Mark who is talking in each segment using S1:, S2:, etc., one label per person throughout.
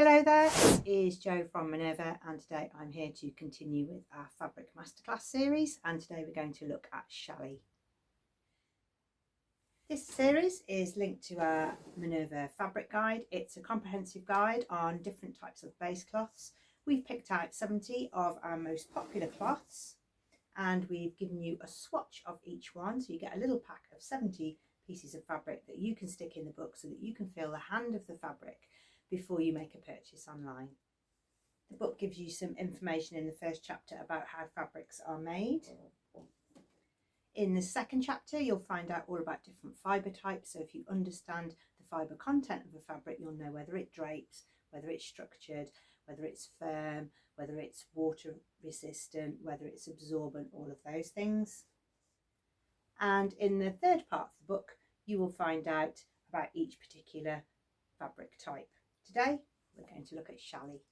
S1: Hello there, this is Jo from Minerva, and today I'm here to continue with our Fabric Masterclass series, and today we're going to look at challis. This series is linked to our Minerva fabric guide. It's a comprehensive guide on different types of base cloths. We've picked out 70 of our most popular cloths and we've given you a swatch of each one, so you get a little pack of 70 pieces of fabric that you can stick in the book so that you can feel the hand of the fabric before you make a purchase online. The book gives you some information in the first chapter about how fabrics are made. In the second chapter, you'll find out all about different fibre types. So if you understand the fibre content of a fabric, you'll know whether it drapes, whether it's structured, whether it's firm, whether it's water resistant, whether it's absorbent, all of those things. And in the third part of the book, you will find out about each particular fabric type. Today, we're going to look at challis.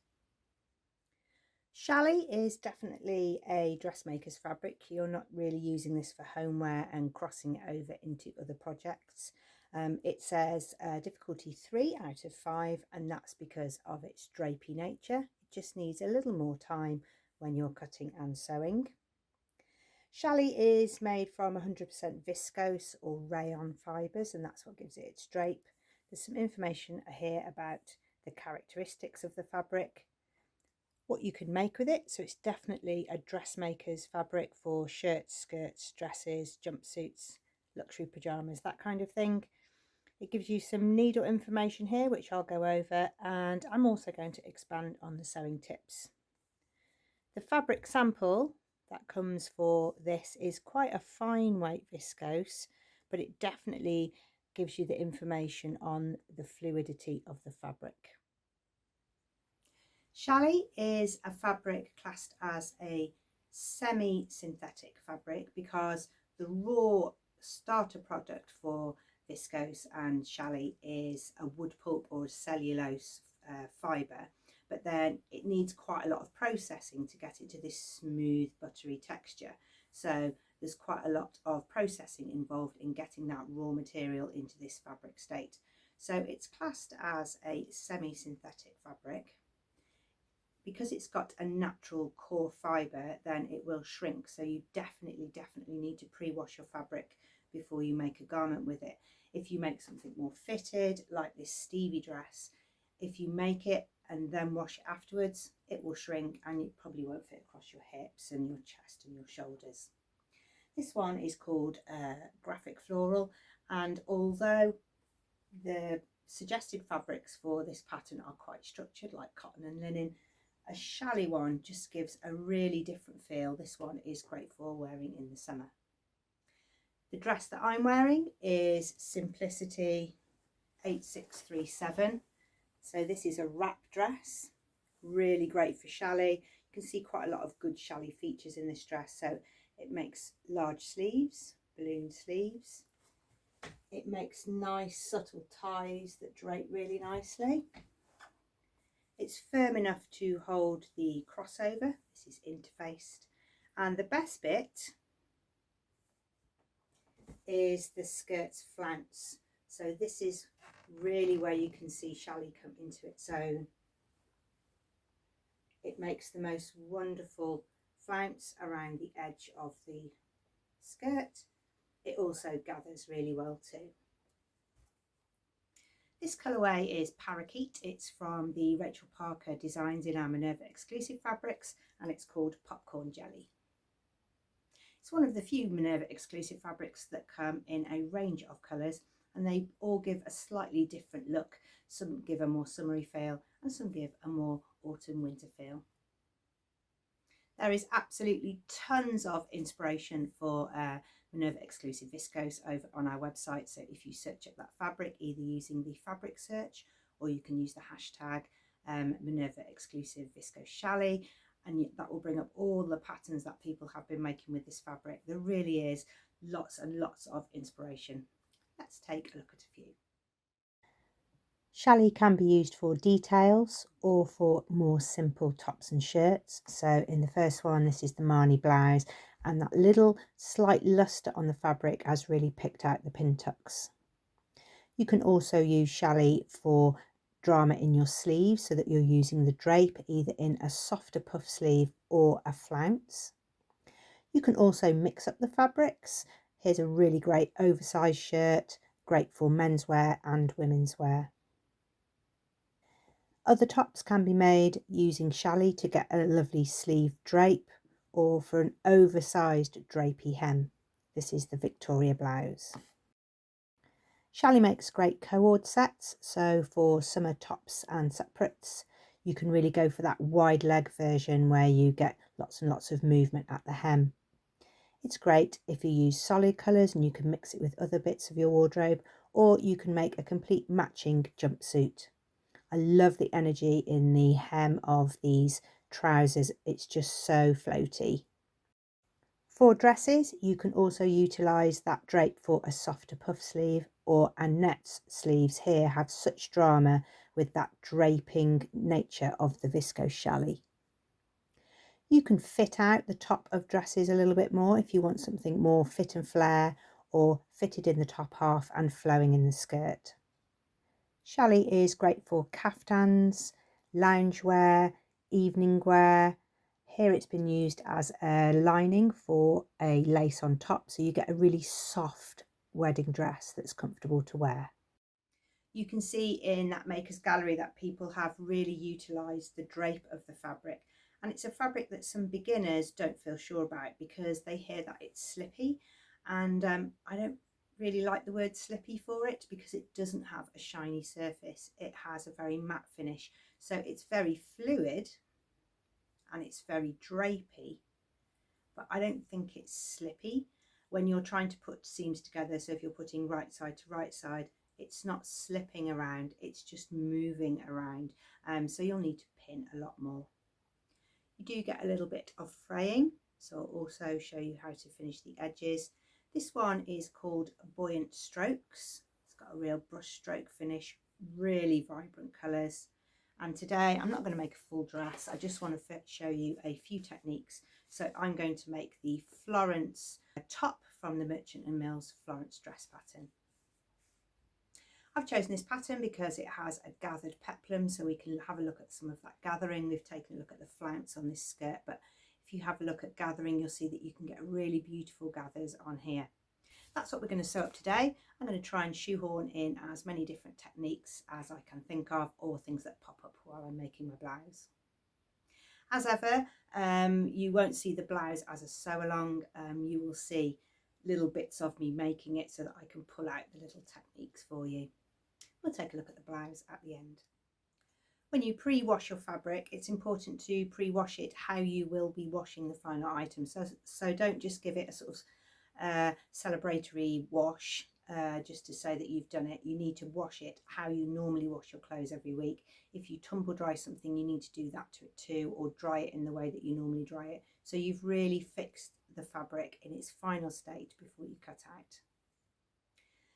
S1: Challis is definitely a dressmaker's fabric. You're not really using this for homeware and crossing it over into other projects. It says difficulty 3 out of 5, and that's because of its drapey nature. It just needs a little more time when you're cutting and sewing. Challis is made from 100% viscose or rayon fibres, and that's what gives it its drape. There's some information here about the characteristics of the fabric, what you can make with it. So it's definitely a dressmaker's fabric for shirts, skirts, dresses, jumpsuits, luxury pyjamas, that kind of thing. It gives you some needle information here, which I'll go over, and I'm also going to expand on the sewing tips. The fabric sample that comes for this is quite a fine weight viscose, but it definitely gives you the information on the fluidity of the fabric. Challis is a fabric classed as a semi-synthetic fabric because the raw starter product for viscose and challis is a wood pulp or a cellulose fibre, but then it needs quite a lot of processing to get it to this smooth buttery texture. So there's quite a lot of processing involved in getting that raw material into this fabric state. So it's classed as a semi-synthetic fabric. Because it's got a natural core fibre, then it will shrink. So you definitely need to pre-wash your fabric before you make a garment with it. If you make something more fitted, like this Stevie dress, if you make it and then wash it afterwards, it will shrink and it probably won't fit across your hips and your chest and your shoulders. This one is called graphic floral, and although the suggested fabrics for this pattern are quite structured, like cotton and linen, a challis one just gives a really different feel. This one is great for wearing in the summer. The dress that I'm wearing is Simplicity 8637. So this is a wrap dress, really great for challis. You can see quite a lot of good challis features in this dress. So it makes large sleeves, balloon sleeves. It makes nice subtle ties that drape really nicely. It's firm enough to hold the crossover. This is interfaced. And the best bit is the skirt's flounce. So this is really where you can see challis come into its own. It makes the most wonderful flounce around the edge of the skirt. It also gathers really well too. This colourway is Parakeet. It's from the Rachel Parker designs in our Minerva exclusive fabrics, and it's called Popcorn Jelly. It's one of the few Minerva exclusive fabrics that come in a range of colours, and they all give a slightly different look. Some give a more summery feel and some give a more autumn winter feel. There is absolutely tons of inspiration for Minerva exclusive viscose over on our website. So if you search up that fabric, either using the fabric search or you can use the hashtag Minerva exclusive viscose challis, and that will bring up all the patterns that people have been making with this fabric. There really is lots and lots of inspiration. Let's take a look at a few. Challis can be used for details or for more simple tops and shirts. So in the first one, this is the Marni blouse, and that little slight lustre on the fabric has really picked out the pin tucks. You can also use challis for drama in your sleeve so that you're using the drape either in a softer puff sleeve or a flounce. You can also mix up the fabrics. Here's a really great oversized shirt, great for menswear and women's wear. Other tops can be made using challis to get a lovely sleeve drape, or for an oversized drapey hem. This is the Victoria blouse. Challis makes great cord sets, so for summer tops and separates you can really go for that wide leg version where you get lots and lots of movement at the hem. It's great if you use solid colours and you can mix it with other bits of your wardrobe, or you can make a complete matching jumpsuit. I love the energy in the hem of these trousers, it's just so floaty. For dresses, you can also utilise that drape for a softer puff sleeve, or Annette's sleeves here have such drama with that draping nature of the viscose challis. You can fit out the top of dresses a little bit more if you want something more fit and flare, or fitted in the top half and flowing in the skirt. Challis is great for caftans, loungewear, evening wear. Here it's been used as a lining for a lace on top, so you get a really soft wedding dress that's comfortable to wear. You can see in that Maker's Gallery that people have really utilised the drape of the fabric, and it's a fabric that some beginners don't feel sure about because they hear that it's slippy, and I don't really like the word slippy for it because it doesn't have a shiny surface. It has a very matte finish, so it's very fluid and it's very drapey, but I don't think it's slippy when you're trying to put seams together. So if you're putting right side to right side, it's not slipping around, it's just moving around, so you'll need to pin a lot more. You do get a little bit of fraying, so I'll also show you how to finish the edges. This one is called Buoyant Strokes. It's got a real brush stroke finish, really vibrant colours. And today I'm not going to make a full dress, I just want to show you a few techniques. So I'm going to make the Florence top from the Merchant & Mills Florence dress pattern. I've chosen this pattern because it has a gathered peplum, so we can have a look at some of that gathering. We've taken a look at the flounce on this skirt, but if you have a look at gathering, you'll see that you can get really beautiful gathers on here. That's what we're going to sew up today. I'm going to try and shoehorn in as many different techniques as I can think of, or things that pop up while I'm making my blouse. As ever, you won't see the blouse as a sew along. You will see little bits of me making it so that I can pull out the little techniques for you. We'll take a look at the blouse at the end. When you pre-wash your fabric, it's important to pre-wash it how you will be washing the final item. So don't just give it a sort of celebratory wash just to say that you've done it. You need to wash it how you normally wash your clothes every week. If you tumble dry something, you need to do that to it too, or dry it in the way that you normally dry it. So you've really fixed the fabric in its final state before you cut out.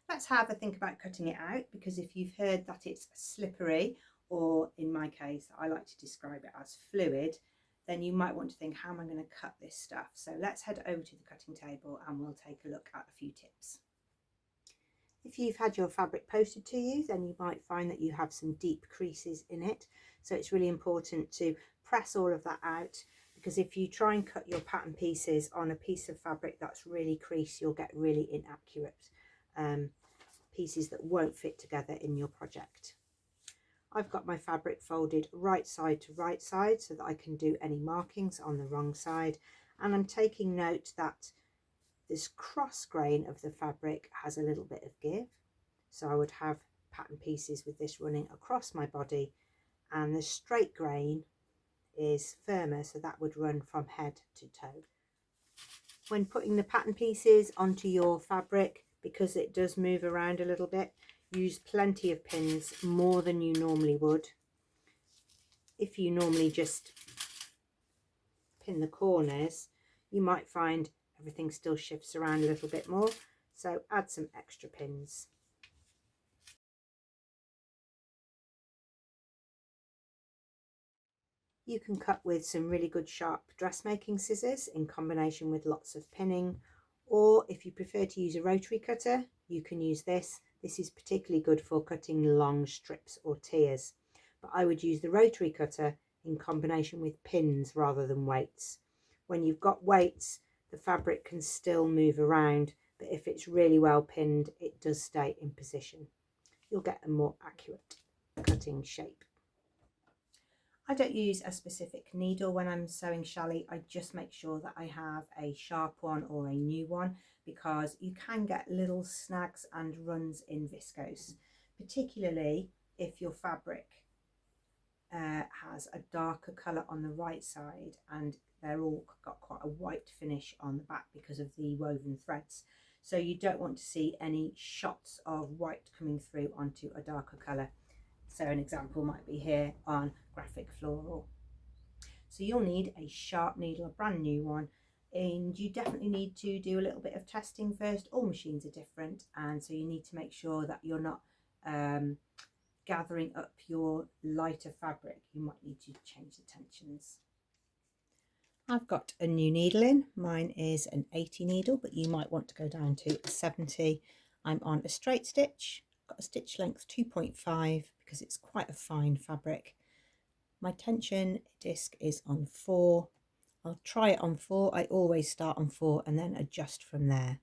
S1: Let's have a think about cutting it out, because if you've heard that it's slippery, or in my case I like to describe it as fluid, then you might want to think, how am I going to cut this stuff? So let's head over to the cutting table and we'll take a look at a few tips. If you've had your fabric posted to you, then you might find that you have some deep creases in it, so it's really important to press all of that out, because if you try and cut your pattern pieces on a piece of fabric that's really creased, you'll get really inaccurate pieces that won't fit together in your project. I've got my fabric folded right side to right side so that I can do any markings on the wrong side, and I'm taking note that this cross grain of the fabric has a little bit of give, so I would have pattern pieces with this running across my body, and the straight grain is firmer, so that would run from head to toe. When putting the pattern pieces onto your fabric, because it does move around a little bit, use plenty of pins, more than you normally would. If you normally just pin the corners, you might find everything still shifts around a little bit more, so add some extra pins. You can cut with some really good sharp dressmaking scissors in combination with lots of pinning, or if you prefer to use a rotary cutter, you can use this. This is particularly good for cutting long strips or tiers, but I would use the rotary cutter in combination with pins rather than weights. When you've got weights, the fabric can still move around, but if it's really well pinned, it does stay in position. You'll get a more accurate cutting shape. I don't use a specific needle when I'm sewing challis. I just make sure that I have a sharp one or a new one, because you can get little snags and runs in viscose, particularly if your fabric has a darker colour on the right side and they're all got quite a white finish on the back because of the woven threads. So you don't want to see any shots of white coming through onto a darker colour. So an example might be here on graphic floral. So you'll need a sharp needle, a brand new one, and you definitely need to do a little bit of testing first. All machines are different, and so you need to make sure that you're not gathering up your lighter fabric. You might need to change the tensions. I've got a new needle in. Mine is an 80 needle, but you might want to go down to a 70. I'm on a straight stitch. Got a stitch length 2.5 because it's quite a fine fabric. My tension disc is on 4. I'll try it on 4. I always start on 4 and then adjust from there.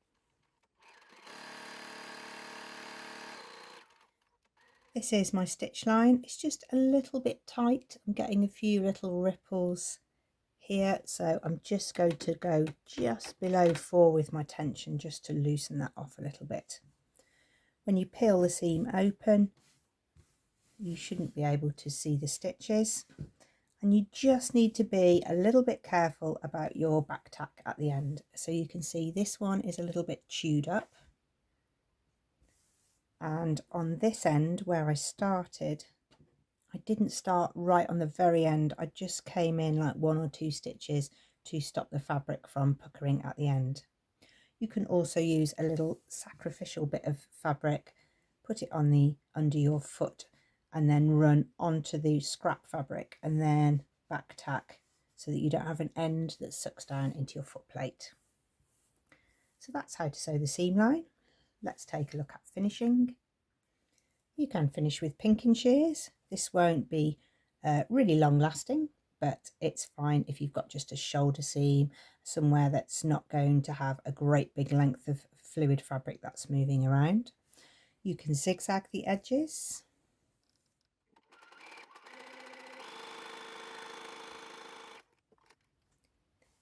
S1: This is my stitch line. It's just a little bit tight. I'm getting a few little ripples here, so I'm just going to go just below 4 with my tension just to loosen that off a little bit. When you peel the seam open, you shouldn't be able to see the stitches, and you just need to be a little bit careful about your back tack at the end. So you can see this one is a little bit chewed up, and on this end where I started, I didn't start right on the very end. I just came in like 1 or 2 stitches to stop the fabric from puckering at the end. You can also use a little sacrificial bit of fabric, put it on the under your foot, and then run onto the scrap fabric and then back tack so that you don't have an end that sucks down into your foot plate. So that's how to sew the seam line. Let's take a look at finishing. You can finish with pinking shears. This won't be really long lasting, but it's fine if you've got just a shoulder seam, somewhere that's not going to have a great big length of fluid fabric that's moving around. You can zigzag the edges.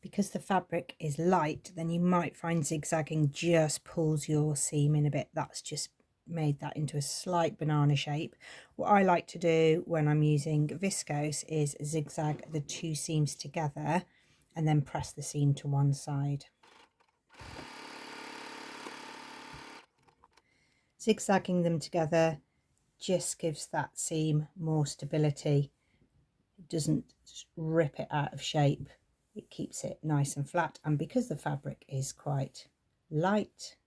S1: Because the fabric is light, then you might find zigzagging just pulls your seam in a bit. That's just made that into a slight banana shape. What I like to do when I'm using viscose is zigzag the 2 seams together and then press the seam to one side. Zigzagging them together just gives that seam more stability. It doesn't rip it out of shape. It keeps it nice and flat, and because the fabric is quite light,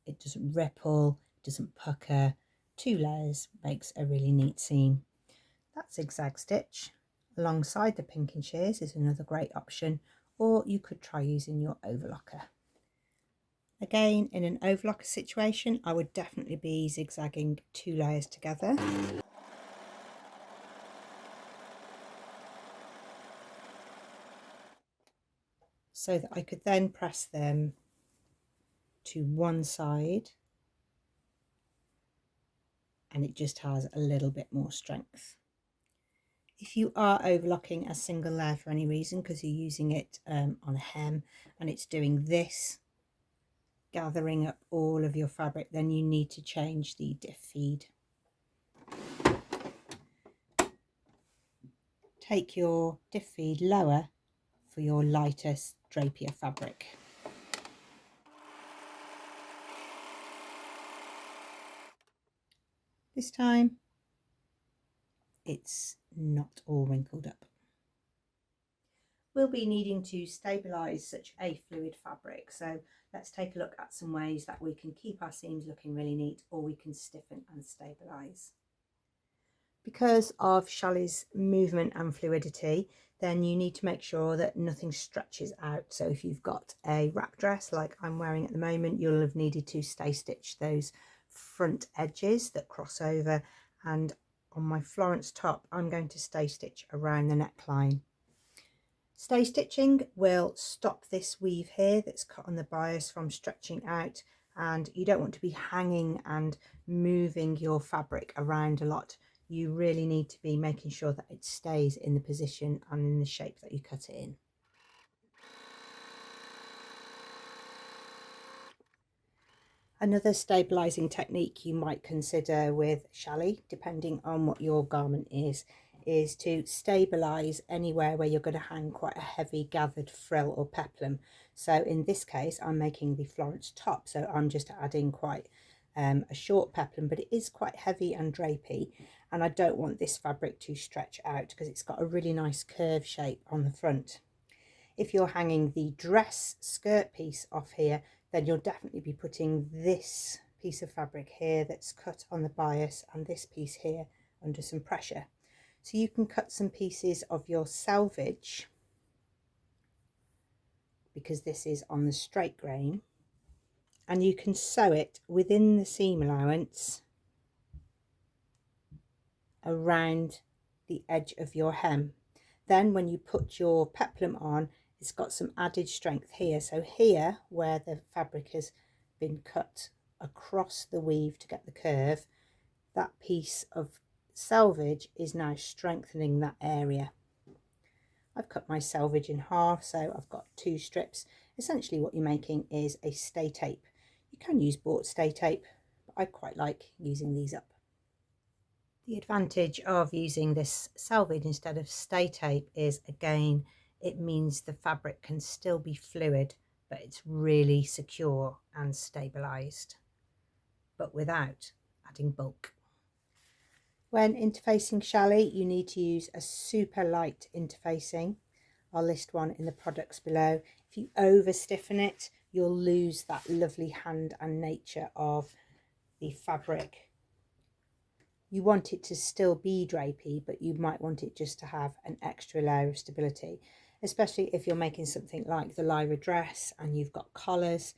S1: it doesn't ripple, it doesn't pucker. 2 layers makes a really neat seam. That zigzag stitch alongside the pinking shears is another great option, or you could try using your overlocker. Again, in an overlocker situation, I would definitely be zigzagging 2 layers together. So that I could then press them to one side, and it just has a little bit more strength. If you are overlocking a single layer for any reason, because you're using it on a hem and it's doing this, gathering up all of your fabric, then you need to change the diff feed. Take your diff feed lower for your lighter, drapier fabric. This time it's not all wrinkled up. We'll be needing to stabilise such a fluid fabric, so let's take a look at some ways that we can keep our seams looking really neat, or we can stiffen and stabilise. Because of Challis' movement and fluidity, then you need to make sure that nothing stretches out. So if you've got a wrap dress like I'm wearing at the moment, you'll have needed to stay stitch those front edges that cross over, and on my Florence top I'm going to stay stitch around the neckline. Stay stitching will stop this weave here that's cut on the bias from stretching out, and you don't want to be hanging and moving your fabric around a lot. You really need to be making sure that it stays in the position and in the shape that you cut it in. Another stabilizing technique you might consider with challis, depending on what your garment is to stabilize anywhere where you're going to hang quite a heavy gathered frill or peplum. So in this case I'm making the Florence top, so I'm just adding quite a short peplum, but it is quite heavy and drapey, and I don't want this fabric to stretch out because it's got a really nice curve shape on the front. If you're hanging the dress skirt piece off here, then you'll definitely be putting this piece of fabric here that's cut on the bias and this piece here under some pressure. So you can cut some pieces of your selvage, because this is on the straight grain, and you can sew it within the seam allowance around the edge of your hem. Then when you put your peplum on, it's got some added strength here. So here, where the fabric has been cut across the weave to get the curve, that piece of selvage is now strengthening that area. I've cut my selvage in half, so I've got 2 strips. Essentially what you're making is a stay tape. You can use bought stay tape, but I quite like using these up. The advantage of using this selvage instead of stay tape is, again, it means the fabric can still be fluid, but it's really secure and stabilized, but without adding bulk. When interfacing challis, you need to use a super light interfacing. I'll list one in the products below. If you over stiffen it, you'll lose that lovely hand and nature of the fabric. You want it to still be drapey, but you might want it just to have an extra layer of stability, especially if you're making something like the Lyra dress and you've got collars.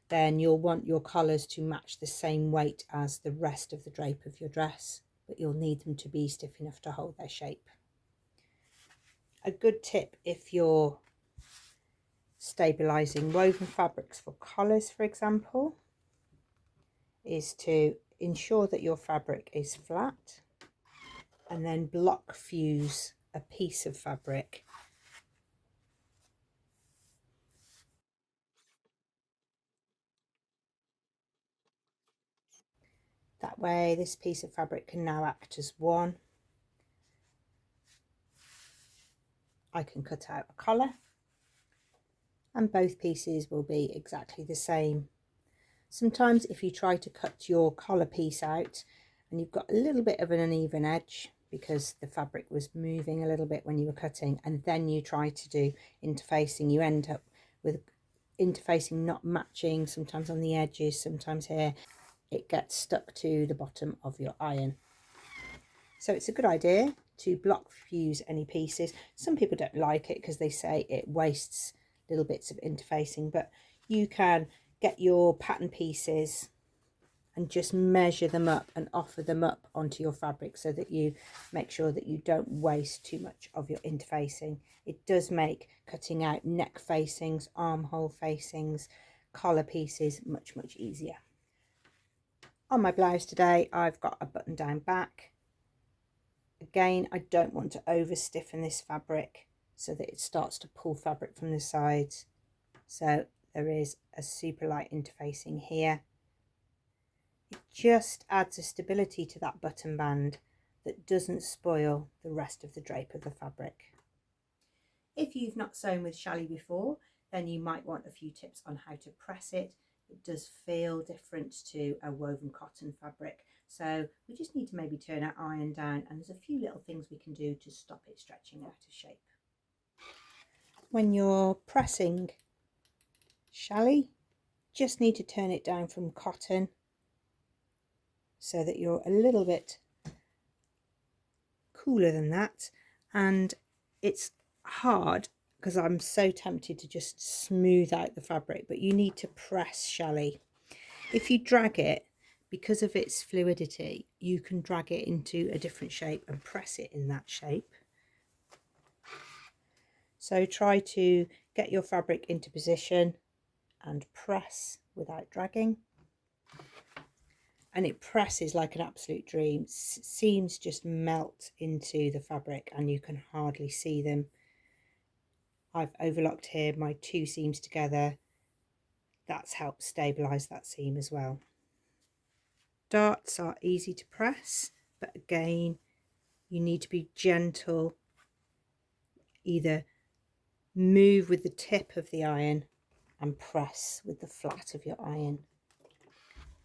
S1: Then you'll want your collars to match the same weight as the rest of the drape of your dress, but you'll need them to be stiff enough to hold their shape. A good tip if you're stabilizing woven fabrics for collars, for example, is to ensure that your fabric is flat and then block fuse a piece of fabric. That way this piece of fabric can now act as one. I can cut out a collar and both pieces will be exactly the same. Sometimes if you try to cut your collar piece out and you've got a little bit of an uneven edge because the fabric was moving a little bit when you were cutting, and then you try to do interfacing, you end up with interfacing not matching, sometimes on the edges, sometimes here. It gets stuck to the bottom of your iron. So it's a good idea to block fuse any pieces. Some people don't like it because they say it wastes little bits of interfacing, but you can get your pattern pieces and just measure them up and offer them up onto your fabric so that you make sure that you don't waste too much of your interfacing. It does make cutting out neck facings, armhole facings, collar pieces much easier. On my blouse today I've got a button down back. Again, I don't want to over stiffen this fabric so that it starts to pull fabric from the sides. So there is a super light interfacing here. It just adds a stability to that button band that doesn't spoil the rest of the drape of the fabric. If you've not sewn with challis before, then you might want a few tips on how to press it. It does feel different to a woven cotton fabric, so we just need to maybe turn our iron down, and there's a few little things we can do to stop it stretching out of shape. When you're pressing challis, just need to turn it down from cotton so that you're a little bit cooler than that. And it's hard because I'm so tempted to just smooth out the fabric, but you need to press challis. If you drag it, because of its fluidity, you can drag it into a different shape and press it in that shape. So try to get your fabric into position and press without dragging. And it presses like an absolute dream. Seams just melt into the fabric and you can hardly see them. I've overlocked here my 2 seams together. That's helped stabilize that seam as well. Darts are easy to press, but again, you need to be gentle. Either move with the tip of the iron and press with the flat of your iron.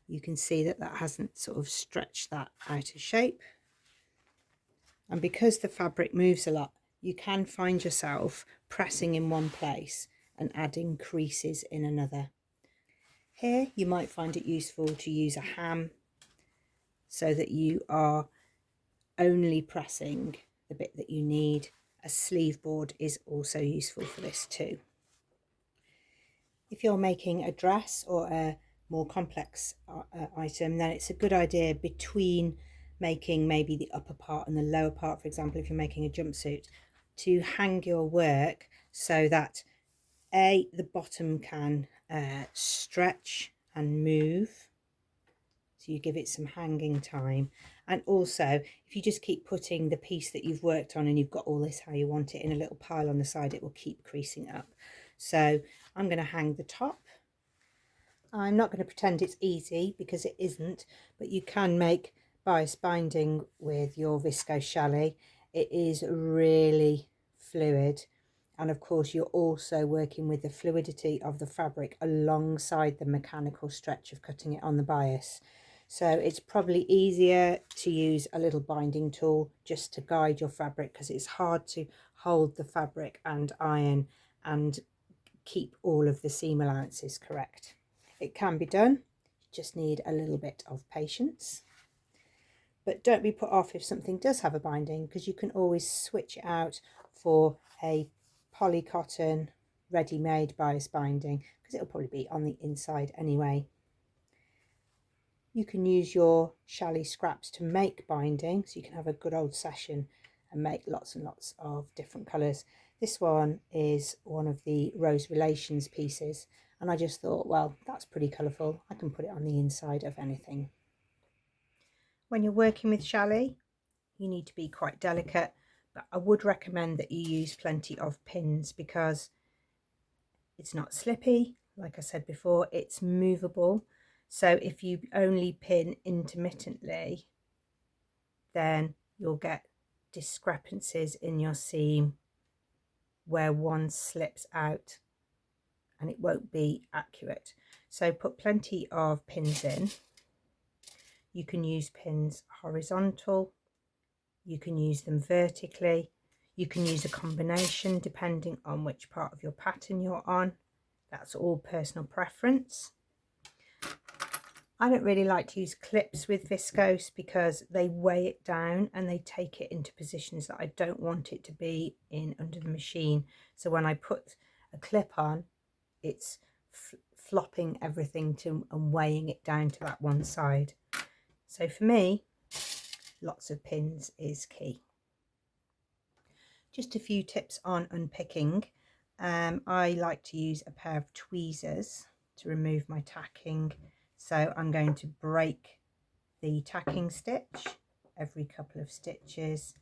S1: You can see that that hasn't sort of stretched that out of shape. And because the fabric moves a lot, you can find yourself pressing in one place and adding creases in another. Here you might find it useful to use a ham so that you are only pressing the bit that you need. A sleeve board is also useful for this too. If you're making a dress or a more complex item, then it's a good idea between making maybe the upper part and the lower part, for example, if you're making a jumpsuit, to hang your work so that the bottom can stretch and move, so you give it some hanging time. And also, if you just keep putting the piece that you've worked on and you've got all this how you want it in a little pile on the side, it will keep creasing up. So I'm going to hang the top. I'm not going to pretend it's easy because it isn't, but you can make bias binding with your viscose challis. It is really fluid, and of course you're also working with the fluidity of the fabric alongside the mechanical stretch of cutting it on the bias. So it's probably easier to use a little binding tool just to guide your fabric, because it's hard to hold the fabric and iron and keep all of the seam allowances correct. It can be done, you just need a little bit of patience. But don't be put off if something does have a binding, because you can always switch it out for a poly cotton ready-made bias binding, because it'll probably be on the inside anyway. You can use your challis scraps to make binding, so you can have a good old session and make lots and lots of different colours. This one is one of the Rose Relations pieces, and I just thought, well, that's pretty colourful. I can put it on the inside of anything. When you're working with challis, you need to be quite delicate, but I would recommend that you use plenty of pins, because it's not slippy. Like I said before, it's movable. So if you only pin intermittently, then you'll get discrepancies in your seam where one slips out and it won't be accurate. So put plenty of pins in. You can use pins horizontal, you can use them vertically, you can use a combination depending on which part of your pattern you're on. That's all personal preference. I don't really like to use clips with viscose because they weigh it down and they take it into positions that I don't want it to be in under the machine. So when I put a clip on, it's flopping everything to and weighing it down to that one side. So for me, lots of pins is key. Just a few tips on unpicking. I like to use a pair of tweezers to remove my tacking. So I'm going to break the tacking stitch every couple of stitches,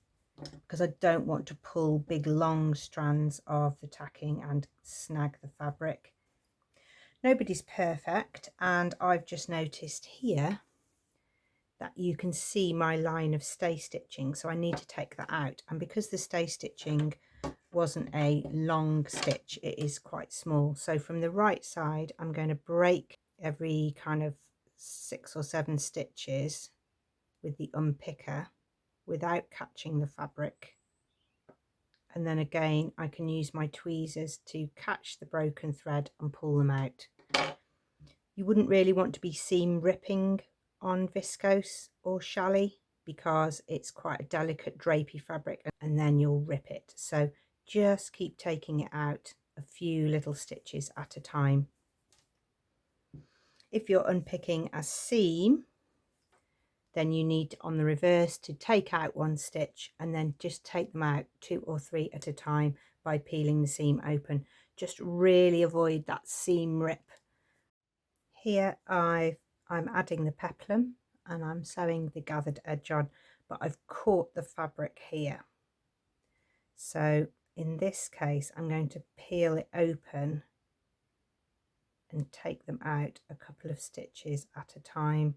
S1: because I don't want to pull big long strands of the tacking and snag the fabric. Nobody's perfect, and I've just noticed here that you can see my line of stay stitching, so I need to take that out. And because the stay stitching wasn't a long stitch, it is quite small. So from the right side, I'm going to break every kind of 6 or 7 stitches with the unpicker without catching the fabric, and then again I can use my tweezers to catch the broken thread and pull them out. You wouldn't really want to be seam ripping on viscose or challis because it's quite a delicate drapey fabric, and then you'll rip it. So just keep taking it out a few little stitches at a time. If you're unpicking a seam, then you need on the reverse to take out one stitch and then just take them out 2 or 3 at a time by peeling the seam open. Just really avoid that seam rip. Here I'm adding the peplum and I'm sewing the gathered edge on, but I've caught the fabric here. So in this case, I'm going to peel it open and take them out a couple of stitches at a time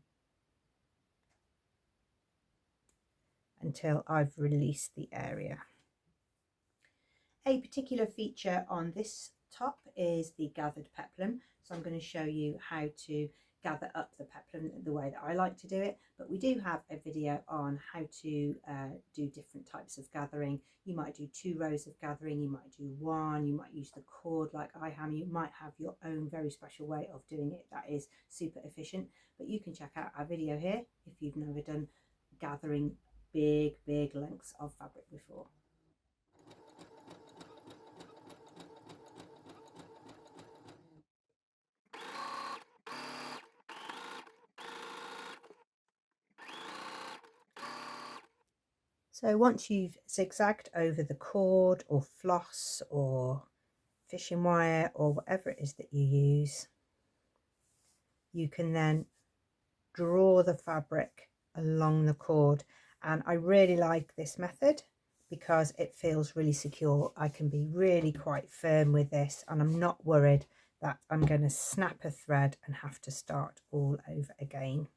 S1: until I've released the area. A particular feature on this top is the gathered peplum. So I'm going to show you how to gather up the peplum the way that I like to do it, but we do have a video on how to do different types of gathering. You might do 2 rows of gathering, you might do 1, you might use the cord like I am, you might have your own very special way of doing it that is super efficient, but you can check out our video here if you've never done gathering big lengths of fabric before. So once you've zigzagged over the cord or floss or fishing wire or whatever it is that you use, you can then draw the fabric along the cord. And I really like this method because it feels really secure. I can be really quite firm with this and I'm not worried that I'm going to snap a thread and have to start all over again.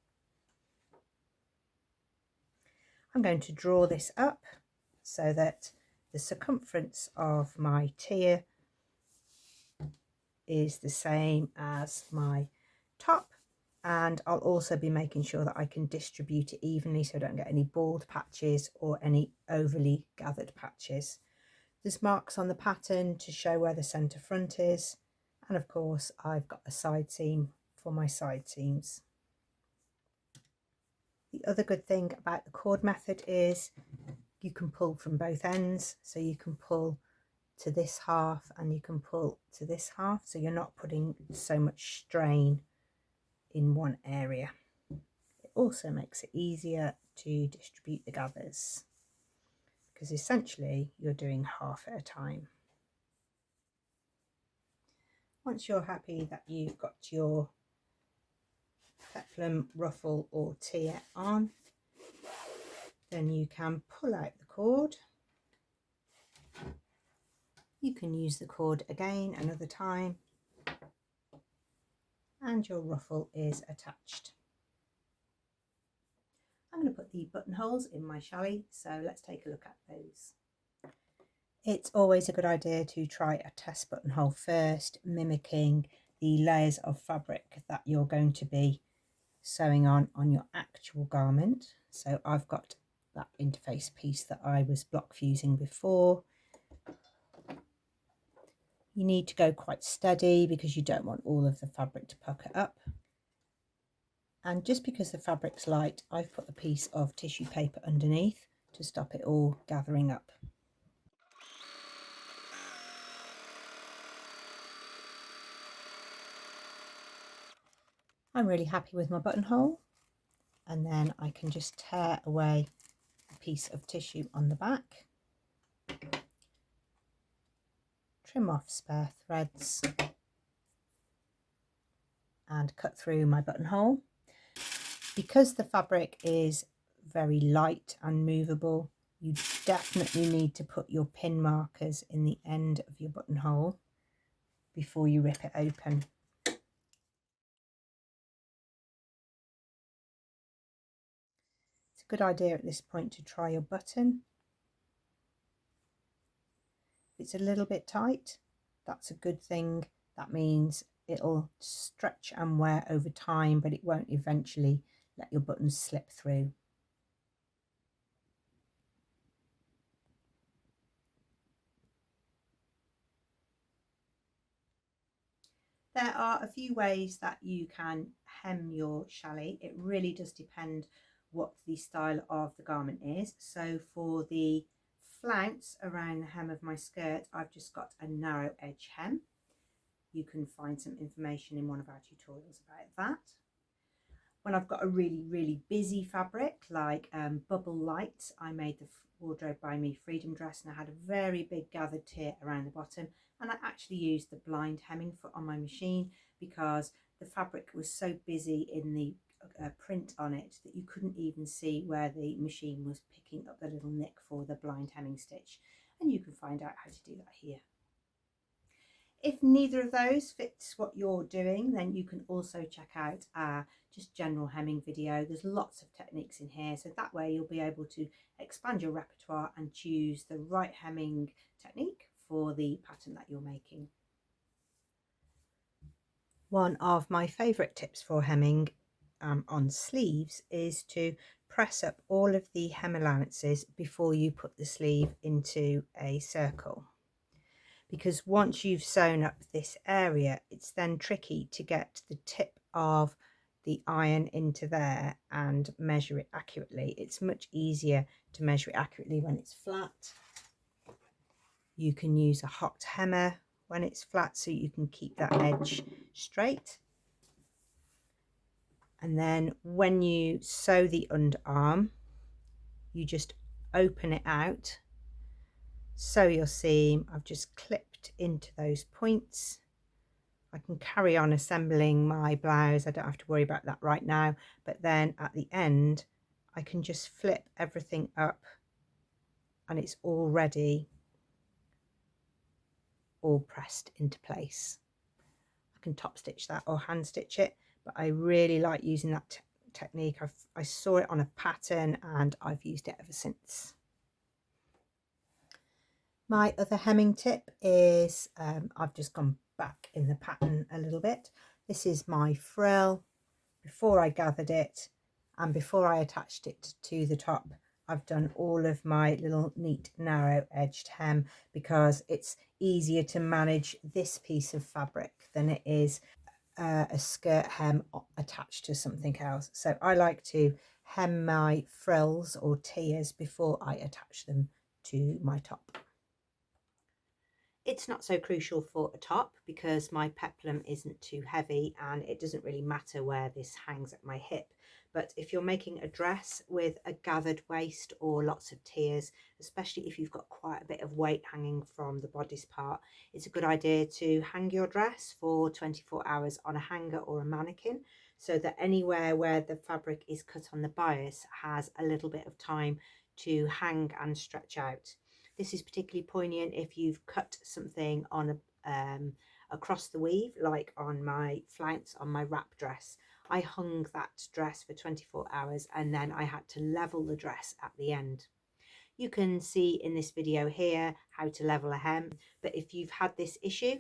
S1: I'm going to draw this up so that the circumference of my tier is the same as my top, and I'll also be making sure that I can distribute it evenly so I don't get any bald patches or any overly gathered patches. There's marks on the pattern to show where the centre front is, and of course I've got a side seam for my side seams. The other good thing about the cord method is you can pull from both ends, so you can pull to this half and you can pull to this half, so you're not putting so much strain in one area. It also makes it easier to distribute the gathers because essentially you're doing half at a time. Once you're happy that you've got your peplum, ruffle or tier on, then you can pull out the cord. You can use the cord again another time and your ruffle is attached. I'm going to put the buttonholes in my challis, so let's take a look at those. It's always a good idea to try a test buttonhole first, mimicking the layers of fabric that you're going to be sewing on your actual garment. So I've got that interface piece that I was block fusing before. You need to go quite steady because you don't want all of the fabric to pucker up. And just because the fabric's light, I've put a piece of tissue paper underneath to stop it all gathering up. I'm really happy with my buttonhole, and then I can just tear away a piece of tissue on the back, trim off spare threads and cut through my buttonhole. Because the fabric is very light and movable, you definitely need to put your pin markers in the end of your buttonhole before you rip it open. It's a good idea at this point to try your button. If it's a little bit tight, that's a good thing. That means it'll stretch and wear over time, but it won't eventually let your buttons slip through. There are a few ways that you can hem your challis. It really does depend what the style of the garment is. So for the flounce around the hem of my skirt, I've just got a narrow edge hem. You can find some information in one of our tutorials about that. When I've got a really busy fabric like Bubble Light, I made the Wardrobe by Me Freedom dress, and I had a very big gathered tier around the bottom, and I actually used the blind hemming foot on my machine because the fabric was so busy in the print on it that you couldn't even see where the machine was picking up the little nick for the blind hemming stitch, and you can find out how to do that here. If neither of those fits what you're doing, then you can also check out our just general hemming video. There's lots of techniques in here, so that way you'll be able to expand your repertoire and choose the right hemming technique for the pattern that you're making. One of my favourite tips for hemming on sleeves is to press up all of the hem allowances before you put the sleeve into a circle, because once you've sewn up this area, it's then tricky to get the tip of the iron into there and measure it accurately. It's much easier to measure it accurately when it's flat. You can use a hot hammer when it's flat so you can keep that edge straight. And then when you sew the underarm, you just open it out, sew your seam. I've just clipped into those points. I can carry on assembling my blouse, I don't have to worry about that right now, but then at the end I can just flip everything up and it's already all pressed into place. I can top stitch that or hand stitch it, but I really like using that technique. I saw it on a pattern and I've used it ever since. My other hemming tip is I've just gone back in the pattern a little bit. This is my frill before I gathered it and before I attached it to the top. I've done all of my little neat narrow edged hem because it's easier to manage this piece of fabric than it is a skirt hem attached to something else. So I like to hem my frills or tiers before I attach them to my top. It's not so crucial for a top because my peplum isn't too heavy and it doesn't really matter where this hangs at my hip. But if you're making a dress with a gathered waist or lots of tiers, especially if you've got quite a bit of weight hanging from the bodice part, it's a good idea to hang your dress for 24 hours on a hanger or a mannequin, so that anywhere where the fabric is cut on the bias has a little bit of time to hang and stretch out. This is particularly poignant if you've cut something on across the weave, like on my flounce on my wrap dress. I hung that dress for 24 hours and then I had to level the dress at the end. You can see in this video here how to level a hem, but if you've had this issue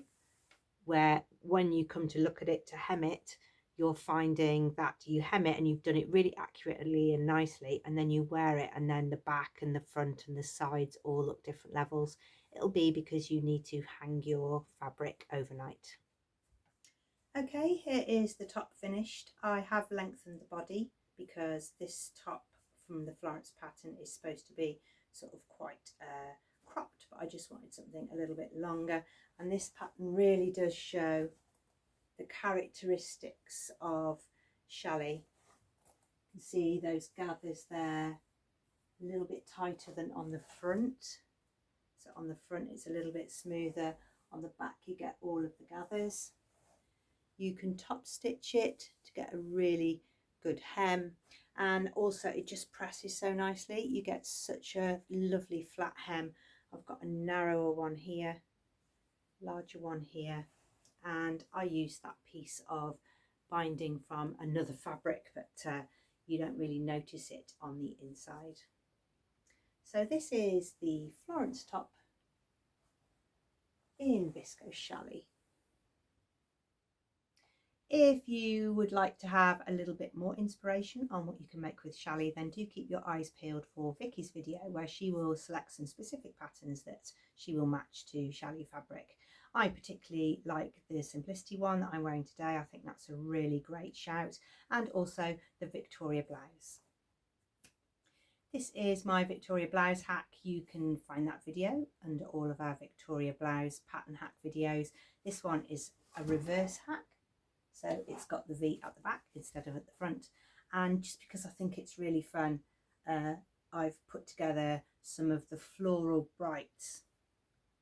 S1: where when you come to look at it to hem it, you're finding that you hem it and you've done it really accurately and nicely, and then you wear it and then the back and the front and the sides all look different levels, it'll be because you need to hang your fabric overnight. Okay, here is the top finished. I have lengthened the body because this top from the Florence pattern is supposed to be sort of quite cropped, but I just wanted something a little bit longer, and this pattern really does show the characteristics of Challis. You can see those gathers there, a little bit tighter than on the front. So on the front it's a little bit smoother, on the back you get all of the gathers. You can top stitch it to get a really good hem, and also it just presses so nicely. You get such a lovely flat hem. I've got a narrower one here, larger one here, and I use that piece of binding from another fabric, but you don't really notice it on the inside. So this is the Florence top in Viscose Challis. If you would like to have a little bit more inspiration on what you can make with Challis, then do keep your eyes peeled for Vicky's video where she will select some specific patterns that she will match to Challis fabric. I particularly like the Simplicity one that I'm wearing today. I think that's a really great shout, and also the Victoria blouse. This is my Victoria blouse hack. You can find that video under all of our Victoria blouse pattern hack videos. This one is a reverse hack. So it's got the V at the back instead of at the front, and just because I think it's really fun, I've put together some of the floral brights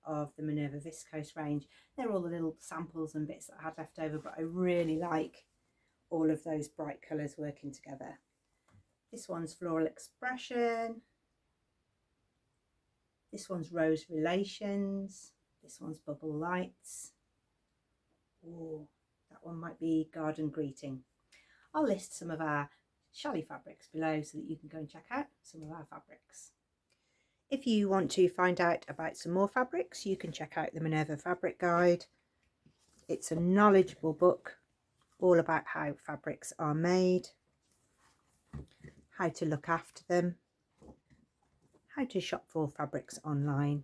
S1: of the Minerva viscose range. They're all the little samples and bits that I had left over, but I really like all of those bright colours working together. This one's Floral Expression, this one's Rose Relations, this one's Bubble Lights. Oh, that one might be Garden Greeting. I'll list some of our Challis fabrics below so that you can go and check out some of our fabrics. If you want to find out about some more fabrics, you can check out the Minerva Fabric Guide. It's a knowledgeable book all about how fabrics are made, how to look after them, how to shop for fabrics online.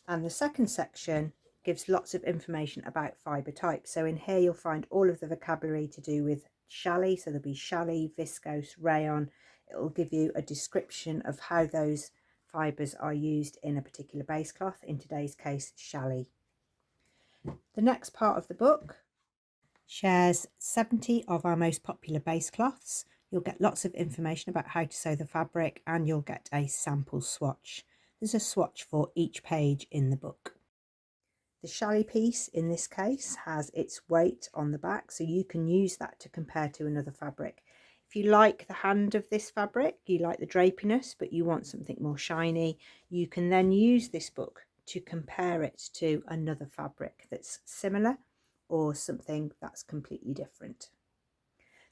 S1: And the second section gives lots of information about fibre types. So in here you'll find all of the vocabulary to do with challis. So there'll be challis, viscose, rayon. It will give you a description of how those fibres are used in a particular base cloth, in today's case challis. The next part of the book shares 70 of our most popular base cloths. You'll get lots of information about how to sew the fabric, and you'll get a sample swatch. There's a swatch for each page in the book. The challis piece in this case has its weight on the back, so you can use that to compare to another fabric. If you like the hand of this fabric, you like the drapiness, but you want something more shiny, you can then use this book to compare it to another fabric that's similar or something that's completely different.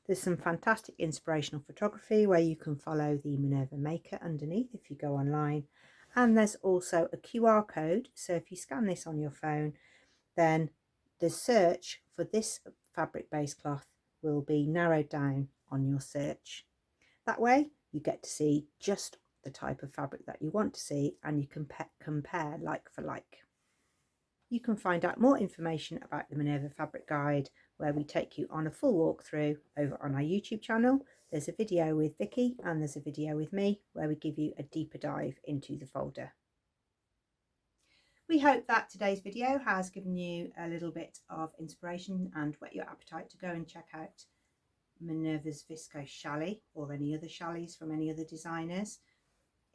S1: There's some fantastic inspirational photography where you can follow the Minerva maker underneath if you go online. And there's also a QR code, so if you scan this on your phone, then the search for this fabric base cloth will be narrowed down on your search. That way you get to see just the type of fabric that you want to see, and you can compare like for like. You can find out more information about the Minerva Fabric Guide, where we take you on a full walkthrough over on our YouTube channel. There's a video with Vicky and there's a video with me where we give you a deeper dive into the folder. We hope that today's video has given you a little bit of inspiration and whet your appetite to go and check out Minerva's viscose challis, or any other challis from any other designers.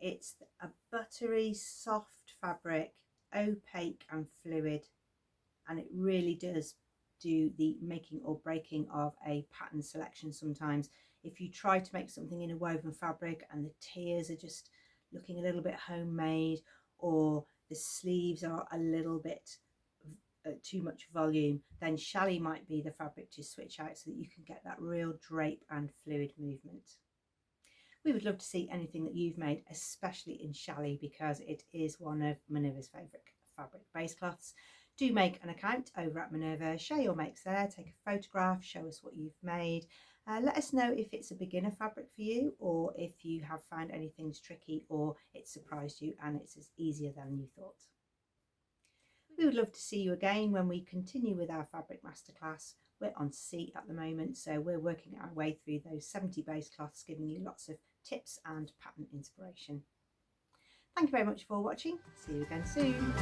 S1: It's a buttery soft fabric, opaque and fluid, and it really does do the making or breaking of a pattern selection sometimes. If you try to make something in a woven fabric and the tiers are just looking a little bit homemade, or the sleeves are a little bit too much volume, then challis might be the fabric to switch out so that you can get that real drape and fluid movement. We would love to see anything that you've made, especially in challis, because it is one of Minerva's favourite fabric base cloths. Do make an account over at Minerva, share your makes there, take a photograph, show us what you've made. Let us know if it's a beginner fabric for you, or if you have found anything tricky, or it surprised you and it's as easier than you thought. We would love to see you again when we continue with our Fabric Masterclass. We're on C at the moment, so we're working our way through those 70 base cloths, giving you lots of tips and pattern inspiration. Thank you very much for watching. See you again soon.